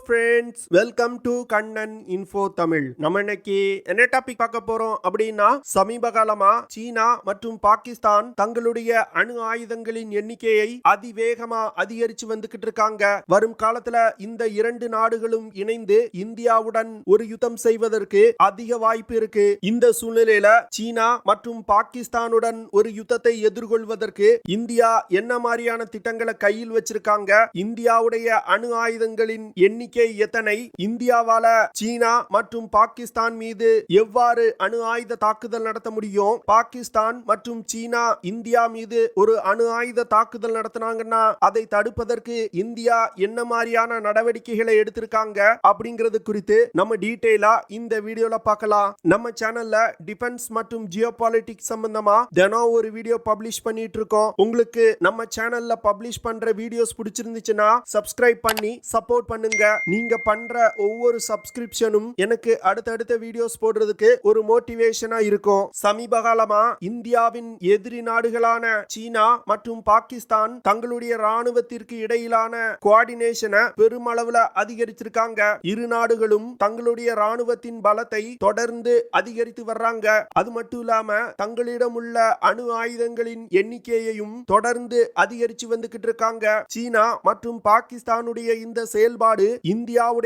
Friends, welcome to Kannan info Tamil. நம்ம இன்னைக்கு என்ன டாபிக் பார்க்க போறோம் அப்படின்னா, சமீப காலமா சீனா மற்றும் பாகிஸ்தான் தங்களுடைய அணு ஆயுதங்களின் எண்ணிக்கையை அதிவேகமா அதிகரிச்சு வந்துகிட்டு இருக்காங்க. வரும் காலத்துல இந்த இரண்டு நாடுகளும் இணைந்து இந்தியாவுடன் ஒரு யுத்தம் செய்வதற்கு அதிக வாய்ப்பு இருக்கு. இந்த சூழ்நிலையில சீனா மற்றும் பாகிஸ்தானுடன் ஒரு யுத்தத்தை எதிர்கொள்வதற்கு இந்தியா என்ன மாதிரியான திட்டங்களை கையில் வச்சிருக்காங்க, இந்தியாவுடைய அணு ஆயுதங்களின் எண்ணிக்கை எத்தனை, இந்தியாவால சீனா மற்றும் பாகிஸ்தான் மீது எவ்வாறு அணு ஆயுத தாக்குதல் நடத்த முடியும், பாகிஸ்தான் மற்றும் சீனா இந்தியா மீது ஒரு அணு ஆயுத தாக்குதல் நடத்தினாங்கன்னா அதை தடுப்பதற்கு இந்தியா என்ன மாதிரியான நடவடிக்கைகளை எடுத்திருக்காங்க அப்படிங்கிறது குறித்து நம்ம டீடைலா இந்த வீடியோல பார்க்கலாம். நம்ம சேனல்ல டிஃபென்ஸ் மற்றும் ஜியோ பாலிட்டிக்ஸ் சம்பந்தமா தினம் ஒரு வீடியோ பப்ளிஷ் பண்ணிட்டு இருக்கோம். உங்களுக்கு நம்ம சேனல்ல பப்ளிஷ் பண்ற வீடியோஸ் பிடிச்சிருந்துச்சுன்னா சப்ஸ்கிரைப் பண்ணி சப்போர்ட் பண்ணுங்க. நீங்க பண்ற ஒவ்வொரு சப்ஸ்கிரிப்ஷனும் எனக்கு அடுத்தடுத்த வீடியோஸ் போடுறதுக்கு ஒரு மோட்டிவேஷனா இருக்கும். சமீப காலமா இந்தியாவின் எதிரி நாடுகளான சீனா மற்றும் பாகிஸ்தான் தங்களுடைய ராணுவத்திற்கு இடையிலான கோஆர்டினேஷனை பெருமளவுல அதிகரிச்சிருக்காங்க. இரு நாடுகளும் தங்களுடைய ராணுவத்தின் பலத்தை தொடர்ந்து அதிகரித்து வர்றாங்க. அது மட்டும் இல்லாம தங்களிடம் உள்ள அணு ஆயுதங்களின் எண்ணிக்கையையும் தொடர்ந்து அதிகரிச்சு வந்துகிட்டு இருக்காங்க. சீனா மற்றும் பாகிஸ்தானுடைய இந்த செயல்பாடு இந்தியாவுடைய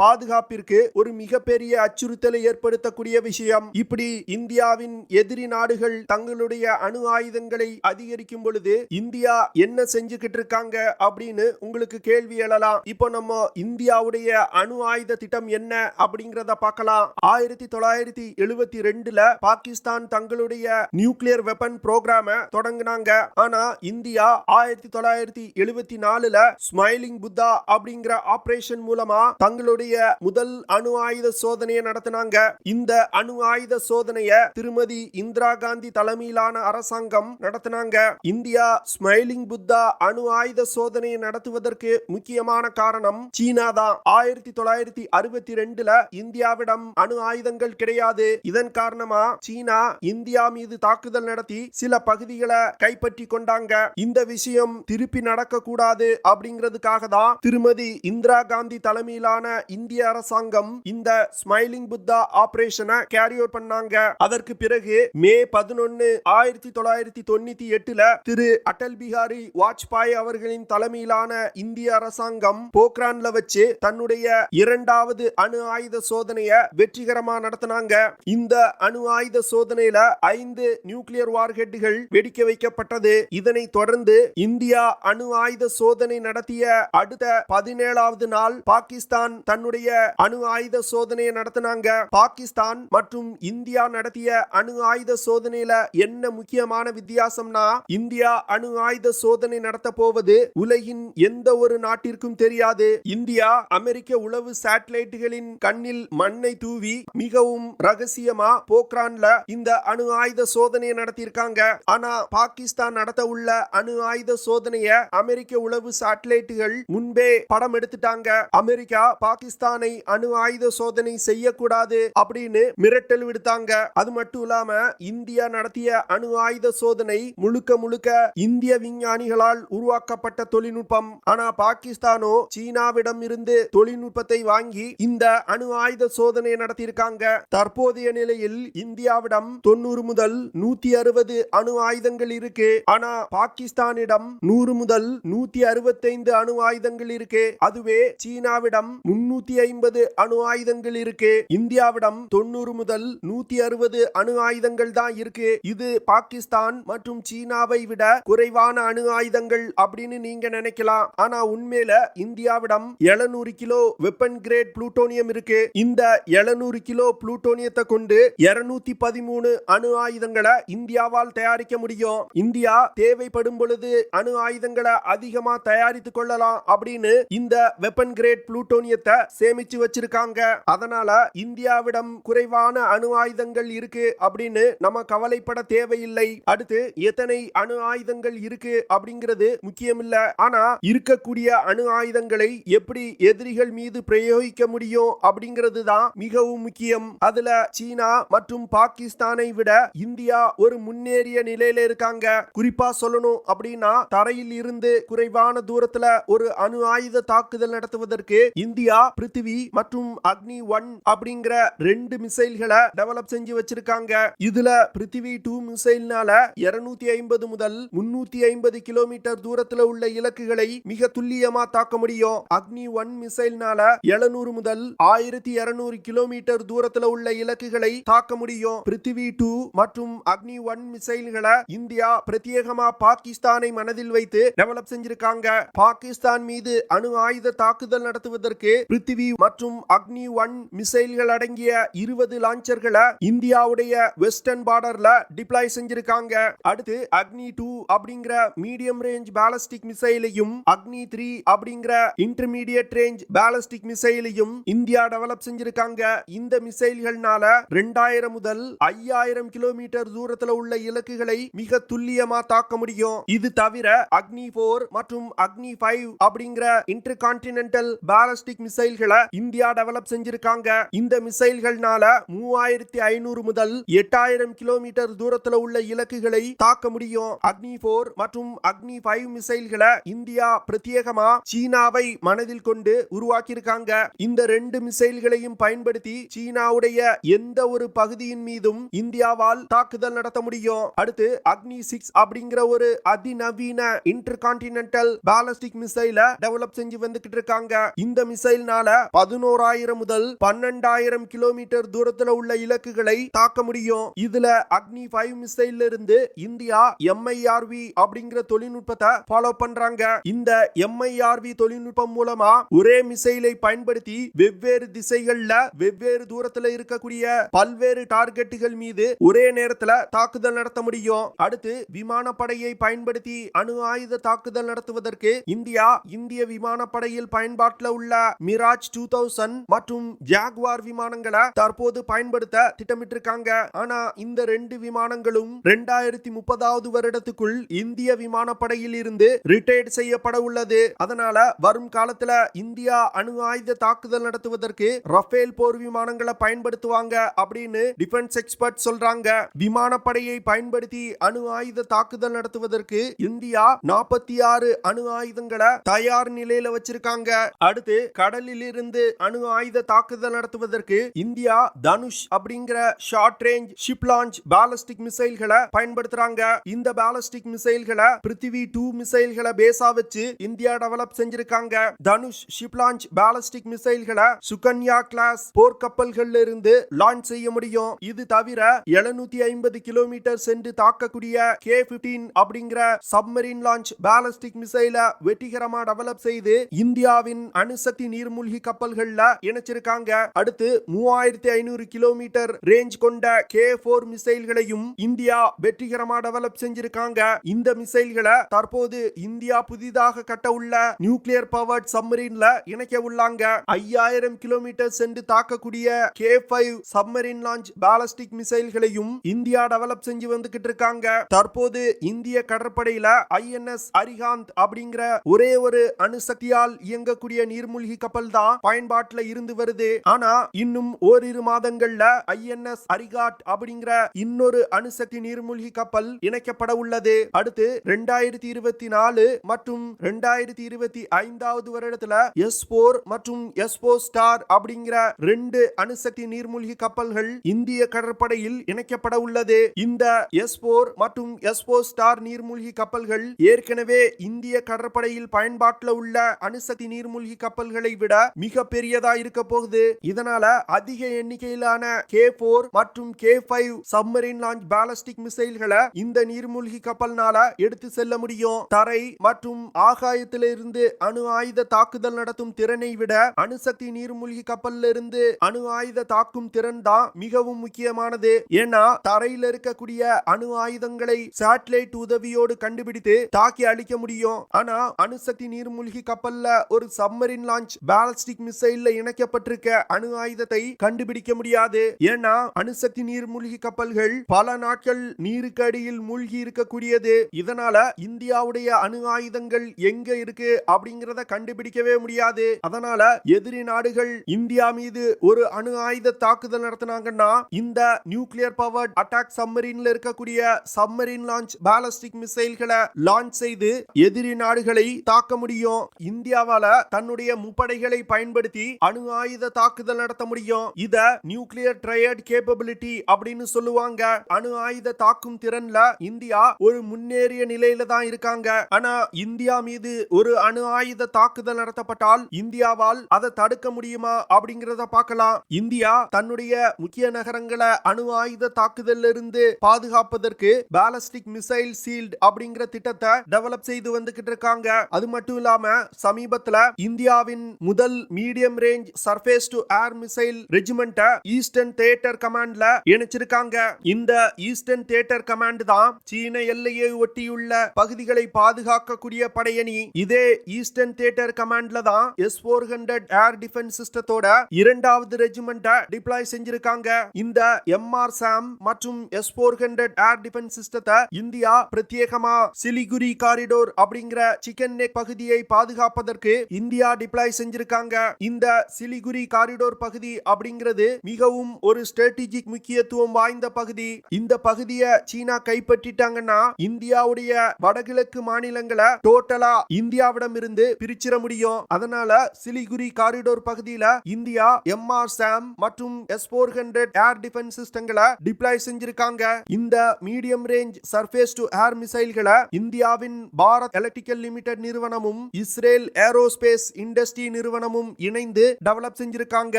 பாதுகாப்பிற்கு ஒரு மிகப்பெரிய அச்சுறுத்தலை ஏற்படுத்தக்கூடிய விஷயம். இப்படி இந்தியாவின் எதிரி நாடுகள் தங்களுடைய அணு ஆயுதங்களை அதிகரிக்கும் பொழுது இந்தியா என்ன செஞ்சுக்கிட்டு இருக்காங்க அப்படின்னு உங்களுக்கு கேள்வி எழலாம். இப்போ நம்ம இந்தியாவுடைய அணு ஆயுத திட்டம் என்ன அப்படிங்கறத பார்க்கலாம். 1972ல பாகிஸ்தான் தங்களுடைய நியூக்ளியர் வெப்பன் புரோகிராம தொடங்கினாங்க. ஆனா இந்தியா 1974ல ஸ்மைலிங் புத்தா அப்படிங்கிற ஆபரேஷன் மூலமா தங்களுடைய முதல் அணு ஆயுத சோதனையை நடத்தினாங்க. இந்த அணு ஆயுத சோதனையை திருமதி இந்திரா காந்தி தலைமையிலான அரசாங்கம் நடத்தினாங்க. இந்தியா ஸ்மைலிங் புத்தா அணு ஆயுத சோதனையை நடத்துவதற்கு முக்கியமான காரணம் சீனா தான். 1962ல இந்தியாவிடம் அணு ஆயுதங்கள் கிடையாது. இதன் காரணமா சீனா இந்தியா மீது தாக்குதல் நடத்தி சில பகுதிகளை கைப்பற்றி கொண்டாங்க. இந்த விஷயம் திருப்பி நடக்க கூடாது அப்படிங்கிறதுக்காக தான் திருமதி இந்திரா காந்தி தலைமையிலான இந்திய அரசாங்கம் இந்த ஸ்மைலிங் புத்தா ஆபரேஷனை கேரி அவுட் பண்ணாங்க. அதற்கு பிறகு மே 11, 1998ல திரு அடல் பிஹாரி வாஜ்பாய் அவர்களின் தலைமையிலான இந்திய அரசாங்கம் போக்ரான்ல வச்சு தன்னுடைய இரண்டாவது அணு ஆயுத சோதனையை வெற்றிகரமா நடத்தினாங்க. இந்த அணு ஆயுத சோதனையில 5 நியூக்ளியர் வார்ஹெட்டுகள் வெடிக்க வைக்கப்பட்டது. இதனை தொடர்ந்து இந்தியா அணு ஆயுத சோதனை நடத்திய அடுத்த 17வது நாள் பாகிஸ்தான் தன்னுடைய அணு ஆயுத சோதனையை நடத்தினாங்க. பாகிஸ்தான் மற்றும் இந்தியா நடத்திய அணு ஆயுத சோதனையில என்ன முக்கியமான வித்தியாசம்னா, இந்தியா அணு ஆயுத சோதனை நடத்த போவது உலகின் எந்த ஒரு நாட்டிற்கும் தெரியாது. இந்தியா அமெரிக்க உளவு சேட்டலைட்டுகளின் கண்ணில் மண்ணை தூவி மிகவும் ரகசியமா போக்ரான்ல இந்த அணு ஆயுத சோதனையை நடத்தியிருக்காங்க. ஆனா பாகிஸ்தான் நடத்த உள்ள அணு ஆயுத சோதனையை அமெரிக்க உளவு சேட்டலைட்டுகள் முன்பே படம் எடுத்துட்டாங்க. அமெரிக்கா பாகிஸ்தானை அணு ஆயுத சோதனை செய்யக்கூடாது அப்படின்னு மிரட்டல் விடுத்தாங்க. அது மட்டும் இல்லாம இந்தியா நடத்திய அணு ஆயுத சோதனை முழுக்க முழுக்க இந்திய விஞ்ஞானிகளால் உருவாக்கப்பட்ட தொழில்நுட்பம். ஆனா பாகிஸ்தானோ சீனாவிடம் இருந்து தொழில்நுட்பத்தை வாங்கி இந்த அணு ஆயுத சோதனை நடத்தியிருக்காங்க. தற்போதைய நிலையில் இந்தியாவிடம் 90 முதல் 160 அணு ஆயுதங்கள் இருக்கு. ஆனா பாகிஸ்தானிடம் 100 முதல் 165 அணு ஆயுதங்கள் இருக்கு. அதுவே சீனாவிடம் 350 அணு ஆயுதங்கள் இருக்கு. இந்தியாவிடம் 90 முதல் 160 அணு ஆயுதங்கள் தான் இருக்கு. இது பாகிஸ்தான் மற்றும் சீனாவை விட குறைவான அணு ஆயுதங்கள் அப்படின்னு நீங்க நினைக்கலாம். ஆனா உண்மையில இந்தியாவிடம் 700 கிலோ வெப்பன் கிரேட் புளூட்டோனியம் இருக்கு. இந்த 700 கிலோ புளூட்டோனியத்தை கொண்டு 213 அணு ஆயுதங்களை இந்தியாவால் தயாரிக்க முடியும். இந்தியா தேவைப்படும் பொழுது அணு ஆயுதங்களை அதிகமா தயாரித்துக் கொள்ளலாம் அப்படின்னு இந்த வெப்பன் கிரேட் புளூட்டோனியத்தை சேமிச்சு வச்சிருக்காங்க. அதனால இந்தியாவிடம் குறைவான அணு ஆயுதங்கள் இருக்கு அப்படின்னு நம்ம கவலைப்பட தேவையில்லை. அடுத்து எத்தனை அணு ஆயுதங்கள் இருக்கு அப்படிங்கிறது முக்கியம் இல்ல. ஆனா இருக்கக்கூடிய அணு ஆயுதங்களை எப்படி எதிரிகள் மீது பிரயோகிக்க முடியும் அப்படிங்கிறது தான் மிகவும் முக்கியம். அதுல சீனா மற்றும் பாகிஸ்தானை விட இந்தியா ஒரு முன்னேறிய நிலையில இருக்காங்க. குறிப்பா சொல்லணும் அப்படின்னா, தரையில் இருந்து குறைவான தூரத்துல ஒரு அணு ஆயுத தாக்குதல் நடத்துவதற்கு நடத்துவதற்கு இந்தியா பிருத்திவி மற்றும் அக்னி 1 அப்படிங்கிற 2 மிசைல்களை டெவலப் செஞ்சு வச்சிருக்காங்க. இதுல பிருத்திவி 2 மிசைல்னால 250 முதல் 350 கிலோமீட்டர் தூரத்துல உள்ள இலக்குகளை மிக துல்லியமா தாக்க முடியும். அக்னி 1 மிசைல்னால 700 முதல் 1200 கிலோமீட்டர் தூரத்துல உள்ள இலக்குகளை தாக்க முடியும். பிருத்திவி 2 மற்றும் அக்னி 1 மிசைல்களை இந்தியா பிரத்யேகமா பாகிஸ்தானை மனதில் வைத்து டெவலப் செஞ்சிருக்காங்க. பாகிஸ்தான் மீது அணு ஆயுத தாக்குதல் நடத்துவதற்கு பிருத்திவி மற்றும் அக்னி 1 மிசைல்கள் அடங்கிய 20 லான்ச்சர்களை இந்தியாவுடைய வெஸ்டர்ன் பார்டர்ல டிப்ளாய் செஞ்சிருக்காங்க. அடுத்து அக்னி 2 அப்படிங்கிற மீடியம் ரேஞ்ச் பாலிஸ்டிக் மிசைலையும் அக்னி 3 அப்படிங்கிற இன்டர்மீடியட் ரேஞ்ச் பாலிஸ்டிக் மிசைலையும் இந்தியா டெவலப் செஞ்சிருக்காங்க. இந்த மிசைல்கள்னால 2000 முதல் 5000 கிலோமீட்டர் தூரத்துல உள்ள இலக்குகளை மிக துல்லியமா தாக்க முடியும். இது தவிர அக்னி 4 மற்றும் அக்னி 5 அப்படிங்கிற இன்டர்கான்டினென்டல் பாலிஸ்டிக் மிசைல்களை இந்தியா டெவலப் செஞ்சிருக்காங்க. இந்த மிசைல்கள்னால 3500 முதல் 8000 கிலோமீட்டர் தூரத்துல உள்ள இலக்குகளை தாக்க முடியும். அக்னி 4 மற்றும் அக்னி 5 மிசைல்களை இந்தியா பிரத்யேகமா சீனாவை மனதில் கொண்டு உருவாக்கி இருக்காங்க. இந்த 2 மிசைல்களையும் பயன்படுத்தி சீனாவுடைய எந்த ஒரு பகுதியின் மீதும் இந்தியாவால் தாக்குதல் நடத்த முடியும். அடுத்து அக்னி 6 அப்படிங்கிற ஒரு அதிநவீன இன்டர்கான்டினென்டல் பாலிஸ்டிக் மிசைலை டெவலப் செஞ்சு வந்துகிட்டு இருக்காங்க. இந்த மிசைல்னால 11000 முதல் 12000 கிலோமீட்டர் தூரத்துல உள்ள இலக்குகளை தாக்க முடியும். இதுல அக்னி 5 மிசைல்ல இருந்து இந்தியா MIRV அப்படிங்கிற தொழில்நுட்பத்தை ஃபாலோ பண்றாங்க. இந்த MIRV தொழில்நுட்பம் மூலமா ஒரே மிசைலை பயன்படுத்தி வெவ்வேறு திசைகள்ல வெவ்வேறு தூரத்துல இருக்கக்கூடிய பல்வேறு டார்கெட்டுகள் மீது ஒரே நேரத்துல தாக்குதல் நடத்த முடியும். அடுத்து விமானப்படையை பயன்படுத்தி அணு ஆயுத தாக்குதல் நடத்துவதற்கு இந்திய விமானப்படையில் பயன்பாட்டில் உள்ள மிராஜ் 2000 மற்றும் ஜாகுவார் விமானங்களை தற்போது பயன்படுத்த திட்டமிட்டிருக்காங்க. ஆனா இந்த 2 விமானங்களும் 2030வது வருடத்துக்குள் இந்திய விமானப்படையில் இருந்து ரிட்டையர்ட் செய்யப்பட உள்ளது. அதனால வரும் காலத்துல இந்தியா அணு ஆயுத தாக்குதல் நடத்துவதற்கு ரஃபேல் போர் விமானங்களை பயன்படுத்துவாங்க அப்படின்னு டிஃபென்ஸ் எக்ஸ்பர்ட் சொல்றாங்க. விமானப்படையை பயன்படுத்தி அணு ஆயுத தாக்குதல் நடத்துவதற்கு இந்தியா 46 அணு ஆயுதங்களை தயார் நிலையில வச்சிருக்காங்க. அடுத்து கடலில் இருந்து அணு ஆயுத தாக்குதல் நடத்துவதற்கு இந்தியா தனுஷ் அப்படிங்கிற short range ship launch ballistic மிசைல்களை பயன்படுத்துறாங்க. இந்த பாலிஸ்டிக் மிசைல்களை பிருத்திவி 2 மிசைல்களை பேஸா வச்சு இந்தியா டெவலப் செஞ்சிருக்காங்க. தனுஷ் ஷிப் லான்ச் பாலிஸ்டிக் மிசைல்களை சுகன்யா கிளாஸ் போர்க்கப்பல்கள்ல இருந்து லான்ச் செய்ய முடியும். இது தவிர 750 கிலோமீட்டர் சென்று தாக்கக்கூடிய K-15 அப்படிங்கிற சப்மரீன் லான்ச் பாலிஸ்டிக் மிசைலை வெற்றிகரமா டெவலப் செய்து இந்தியாவின் அணுசக்தி நீர்மூழ்கி கப்பல்கள்ல இணைச்சிருக்காங்க. அடுத்து 3500 கிலோமீட்டர் ரேஞ்ச் கொண்ட K4 மிசைல்களையும் இந்தியா வெற்றிகரமா டெவலப் செஞ்சிருக்காங்க. இந்த மிசைல்களை தற்போது இந்தியா புதிதாக கட்ட உள்ள நியூக்ளியர் பவர்ட் சப்மரீன்ல இணைக்க உள்ளாங்க. 5000 கிலோமீட்டர் சென்று தாக்கக்கூடிய K5 சப்மரீன் லான்ச் பாலிஸ்டிக் மிசைல்களையும் இந்தியா டெவலப் செஞ்சு வந்துகிட்டு இருக்காங்க. தற்போது இந்திய கடற்படையில INS அரிகாந்த் அப்படிங்கிற ஒரே ஒரு அணுசக்தியால் இயங்கக்கூடிய நீர்மூழ்கி கப்பல் தான் பயன்பாட்டில் இருந்து வருது. ஆனா இன்னும் ஓரிரு மாதங்கள்ல INS அரிகாட் அப்படிங்கிற இன்னொரு அணுசக்தி நீர்மூழ்கி கப்பல் இணைக்கப்பட உள்ளது. அடுத்து 2024 மற்றும் 2025வது வருடத்துல S4 மற்றும் S4 ஸ்டார் அப்படிங்கிற 2 அணுசக்தி நீர்மூழ்கி கப்பல்கள் இந்திய கடற்படையில் இணைக்கப்பட உள்ளது. இந்த S4 மற்றும் S4 ஸ்டார் நீர்மூழ்கி கப்பல்கள் ஏற்கனவே இந்திய கடற்படையில் பயன்பாட்டில் உள்ள அணுசக்தி நீர்மூழ்கி கப்பல்களை விட மிக பெரியதா இருக்க போகுது. இதனால அதிக எண்ணிக்கையிலான K4 மற்றும் K5 சப்மரீன் லான்ச் பாலிஸ்டிக் மிசைல்களை இந்த நீர்மூழ்கி கப்பல்னால எடுத்து செல்ல முடியும். தரை மற்றும் ஆகாயத்திலிருந்து அணு ஆயுத தாக்குதல் நடத்தும் திறனை விட அணுசக்தி நீர்மூழ்கி கப்பல்ல இருந்து அணு ஆயுத தாக்கும் திறன் தான் மிகவும் முக்கியமானது. ஏன்னா தரையில் இருக்கக்கூடிய அணு ஆயுதங்களை சேட்டலைட் உதவியோடு கண்டுபிடித்து தாக்கி அழிக்க முடியும். ஆனா அணுசக்தி நீர்மூழ்கி கப்பல்ல ஒரு சப்மரீன் லான்ச் பாலிஸ்டிக் மிசைல்ல இணைக்கப்பட்டிருக்க அணு ஆயுதத்தை கண்டுபிடிக்க முடியாது. ஏன்னா அணுசக்தி நீர்மூழ்கி கப்பல்கள் பல நாட்கள் நீருக்கு அடியில் மூழ்கி இருக்கக்கூடியது. இதனால இந்தியாவுடைய அணு ஆயுதங்கள் எங்க இருக்கு அப்படிங்கறத கண்டுபிடிக்கவே முடியாது. அதனால எதிரி நாடுகள் இந்தியா மீது ஒரு அணு ஆயுத தாக்குதல் நடத்தினாங்கன்னா இந்த நியூக்ளியர் பவர்ட் அட்டாக் சப்மரீன்ல இருக்கக்கூடிய சப்மரீன் லான்ச் பாலிஸ்டிக் மிசைல்களை லான்ச் செய்து எதிரி நாடுகளை தாக்க முடியும். இந்தியாவால தன்னுடைய தங்களுடைய முப்படைகளை பயன்படுத்தி அணு ஆயுத தாக்குதல் நடத்த முடியும். இத நியூக்ளியர் ட்ரையட் கேப்பபிலிட்டி அப்படின்னு சொல்லுவாங்க. அணு ஆயுத தாக்கும் திறன்ல இந்தியா ஒரு முன்னேறிய நிலையில தான் இருக்காங்க. ஆனா இந்தியா மீது ஒரு அணு ஆயுத தாக்குதல் நடத்தப்பட்டால் இந்தியாவால் அதை தடுக்க முடியுமா அப்படிங்கறத பார்க்கலாம். இந்தியா தன்னுடைய முக்கிய நகரங்களை அணு ஆயுத தாக்குதல் இருந்து பாதுகாப்பதற்கு பாலிஸ்டிக் மிசைல் ஷீல்ட் அப்படிங்கிற திட்டத்தை டெவலப் செய்து வந்துகிட்டு இருக்காங்க. அது மட்டும் இல்லாம சமீபத்துல இந்தியாவின் முதல் medium range surface to air missile regiment eastern theatre கமாண்ட்ல இணைச்சிருக்காங்க. இந்த ஈஸ்டர்ன் தியேட்டர் கமாண்ட் தான் சீன எல்லையை ஒட்டியுள்ள பகுதிகளை பாதுகாக்கக்கூடிய படையணி. இதே ஈஸ்டர்ன் தியேட்டர் கமாண்ட்ல தான் S-400 ஏர் டிஃபென்ஸ் சிஸ்டத்தோட இரண்டாவது ரெஜிமெண்ட டிப்ளாய் செஞ்சிருக்காங்க. இந்த MR-SAM மற்றும் S-400 ஏர் டிஃபென்ஸ் சிஸ்டத்தை இந்தியா பிரத்யேகமா சிலிகுரி காரிடோர் அப்படிங்கிற சிக்கன் நெக் பகுதியை பாதுகாப்பதற்கு இந்தியா டிப்ளாய் செஞ்சிருக்காங்க. இந்த சிலிகுரி காரிடோர் பகுதி அப்படிங்கிறது மிகவும் ஒரு ஸ்ட்ராட்டஜிக் முக்கியத்துவம் வாய்ந்த பகுதி. இந்த பகுதியை சீனா கைப்பற்றிட்டாங்கன்னா இந்தியாவுடைய வடகிழக்கு மாநிலங்களை டோட்டலா இந்தியாவிடம் இருந்து பிரிச்சிட முடியும். அதனால சிலிகுரி காரிடோர் பகுதியில இந்தியா MR-SAM மற்றும் S-400 ஏர் டிஃபென்ஸ் சிஸ்டங்களை டிப்ளாய் செஞ்சிருக்காங்க. இந்த medium range surface to air மிசைல்களை இந்தியாவின் பாரத் எலக்ட்ரிக்கல் லிமிடெட் நிறுவனமும் இஸ்ரேல் ஏரோஸ்பேஸ் இண்டஸ்ட்ரி நிறுவனமும் இணைந்து டெவலப் செஞ்சிருக்காங்க.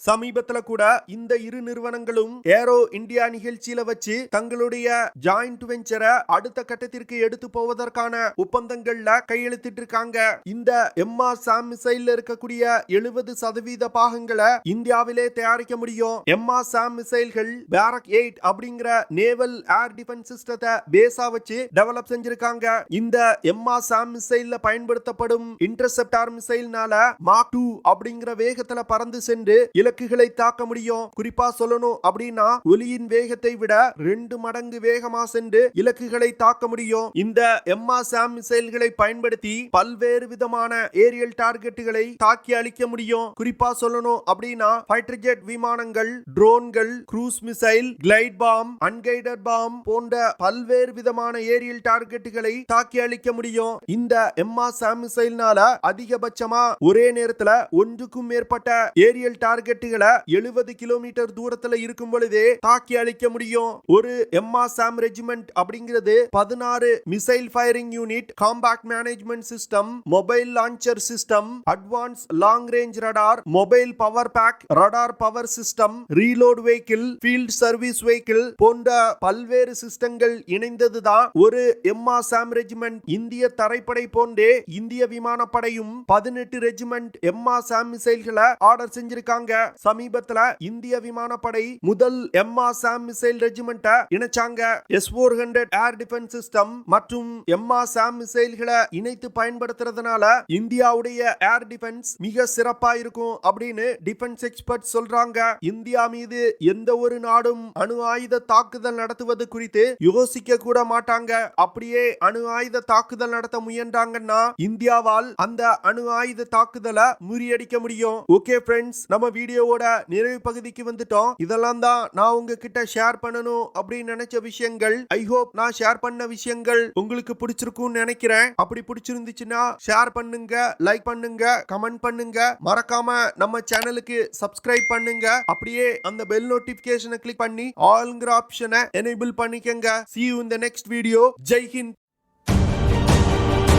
சமீபத்துல கூட இந்த இரு நிறுவனங்களும் ஏரோ இந்தியா நிகழ்ச்சியில வச்சு தங்களுடைய ஜாயிண்ட் வெஞ்சரை அடுத்த கட்டத்திற்கு எடுத்து போவதற்கான ஒப்பந்தங்கள்ல கையெழுத்திட்டு இருக்காங்க. இந்த MR-SAM மிசைல் இருக்கக்கூடிய 70% பாகங்களை இந்தியாவிலே தயாரிக்க முடியும். MR-SAM மிசைல்கள் பேரக் 8 அப்படிங்கிற நேவல் ஏர் டிஃபென்ஸ் சிஸ்டத்தை பேஸா வச்சு டெவலப் செஞ்சிருக்காங்க. இந்த MR-SAM மிசைல்ல பயன்படுத்தப்படும் இன்டர்செப்டார் மிசைல்னால மாக் 2 அப்படிங்கிற வேகத்துல பறந்து சென்று இலக்குகளை தாக்க முடியும். குறிப்பா சொல்லணும் அப்படின்னா ஒலியின் வேகத்தை விட 2 மடங்கு வேகமா சென்று இலக்குகளை தாக்க முடியும். இந்த MR-SAM மிசைல்களை பயன்படுத்தி பல்வேறு விதமான ஏரியல் டார்கெட்டுகளை தாக்கி அழிக்க முடியும். குறிப்பா சொல்லணும் அப்படின்னா ஃபைட்டர் ஜெட் விமானங்கள், ட்ரோன்கள், cruise missile, glide bomb, unguided bomb போன்ற பல்வேறு விதமான ஏரியல் டார்கெட்டுகளை தாக்கி அழிக்க முடியும். இந்த MR-SAM மிசைல்னால அதிகபட்சமா ஒரே நேரத்துல ஒன்றுக்கும் மேற்பட்ட ஏரியல் டார்கெட்டுகளை 70 கிலோமீட்டர் தூரத்துல இருக்கும் பொழுதே தாக்கி அழிக்க முடியும். ஒரு MR-SAM ரெஜிமெண்ட் அப்படிங்கிறது 16 missile firing unit, compact management system, mobile launcher system, advance long range radar, mobile power pack, radar power system, reload vehicle, field service vehicle போன்ற பல்வேறு சிஸ்டங்கள் இணைந்ததுதான் ஒரு MR-SAM ரெஜிமெண்ட். இந்திய தரைப்படை போன்றே இந்திய விமானப்படையும் 18 ரெஜிமெண்ட் MR-SAM மிசைல்களை ஆர்டர் செஞ்சிருக்காங்க. சமீபத்துல இந்திய விமானப்படை முதல் MR-SAM மிசைல் ரெஜிமெண்ட இணைச்சாங்க. S-400 ஏர் டிஃபென்ஸ் சிஸ்டம் மற்றும் MR-SAM மிசைல்களை இணைத்து பயன்படுத்துறதுனால இந்தியாவுடைய ஏர் டிஃபென்ஸ் மிக சிறப்பா இருக்கும் அப்படின்னு டிஃபென்ஸ் எக்ஸ்பர்ட் சொல்றாங்க. இந்தியா மீது எந்த ஒரு நாடும் அணு ஆயுத தாக்குதல் நடத்துவது குறித்து யோசிக்க கூட மாட்டாங்க. அப்படியே அணு ஆயுத தாக்குதல் நடத்த முயன்றாங்கன்னா இந்தியாவால் அந்த அணு ஆயுத தாக்குதலை முறியடிக்க முடியும். ஓகே ஃப்ரெண்ட்ஸ், நம்ம வீடியோவோட நிறைவு பகுதிக்கு வந்துட்டோம். இதெல்லாம் தான் நான் உங்ககிட்ட ஷேர் பண்ணணும் அப்படின்னு நினைச்ச விஷயங்கள். ஐ ஹோப் நான் ஷேர் பண்ண விஷயங்கள் உங்களுக்கு பிடிச்சிருக்கும்னு நினைக்கிறேன். அப்படி பிடிச்சிருந்துச்சுன்னா ஷேர் பண்ணுங்க, லைக் பண்ணுங்க, கமெண்ட் பண்ணுங்க. மறக்காம நம்ம சேனலுக்கு சப்ஸ்கிரைப் பண்ணுங்க. அப்படியே அந்த பெல் நோட்டிபிகேஷனை கிளிக் பண்ணி ஆல்ங்கிற ஆப்ஷனை எனேபிள் பண்ணிக்கங்க. See you in the next video. Jai Hind.